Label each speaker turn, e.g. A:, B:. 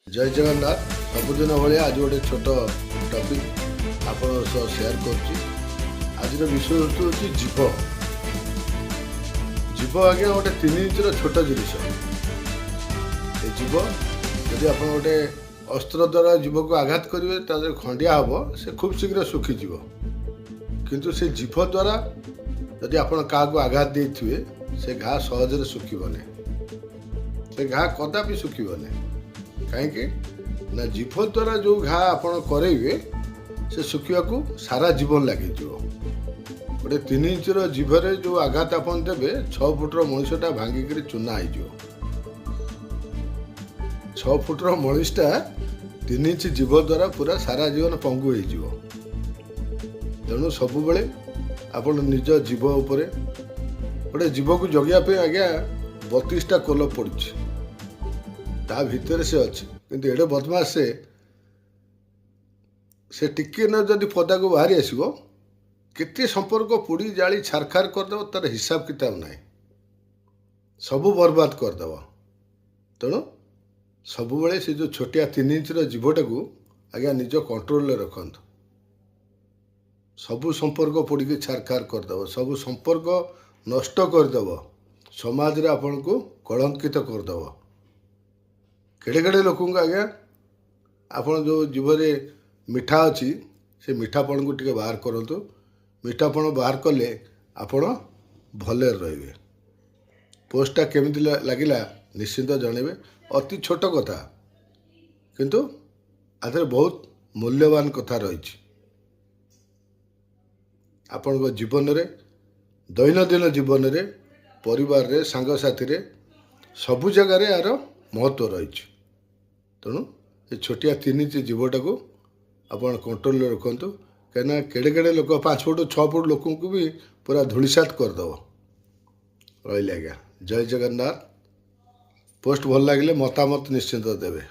A: जय जगन्नाथ सबुदिन भाया आज गोटे छोट टपिक आपण सेयार कर विषय हूँ जीव जीव आज्ञा गोटे 3 इंचर छोट जिनिस जीव जदि आप गोटे अस्त्र द्वारा जीव को आघात करेंगे तार खंडिया हम से खूब शीघ्र सुखीज किंतु से जीव द्वारा जदि आप आघात देते से घा सहज सुखने से घा कदापि सुखने कहीं ना जीभ द्वारा जो घा आप करेंगे से सुखा को सारा जीवन लगे गोटे 3 इंचर जीभरे जो आघात आप देवे 6 फुटर मनुष्यटा भांगिक चूना हो 6 फुटर मनुष्यटा 3 इंच जीभ द्वारा पूरा सारा जीवन पंगु हो तेणु सब बेले आप निज जीभ उपर गोटे जीव को जगियापी आज्ञा 32टा कोल पड़ी ता भितर से अच्छे किंतु एडे बदमाश से टिके न जदि पदा को बाहरी आसो केते संपर्क पुड़ी जाली छारखार करदेव तार हिसाब किताब ना सबू बर्बाद करदेव तेणु सब बेले से जो छोटिया 3 इंचर जीवटा को आज्ञा निज कंट्रोल रखत सबू संपर्क पुड़ी छारखार करदेव सबू संपर्क नष्ट करदेव समाज रे आपन को कलंकित करदेव केड़े केड़े लोक आज्ञा आपन जो जीवरे मिठा अच्छी से मिठापण को टिके बाहर करंतु मिठापण बाहर कले आपण भले रहिबे पोस्टटा केमिति लागिला निश्चिंत जनइबे अति छोट कथा किंतु आधे बहुत मूल्यवान कथा रही आपण जीवन रे दैनंदिन जीवन रे परिवार रे सांग साथी रे सबु जगह रे यार महत्व रही तेणु ये छोटिया 3 इंच जीवटा को आप कंट्रोल रखु कहीं केड़े केड़े लोक 5 फुट 6 फुट लोक को भी पूरा धूलिसात करदेव रही आज्ञा जय जगन्नाथ पोस्ट भल लगे मतामत निश्चिंत देवे।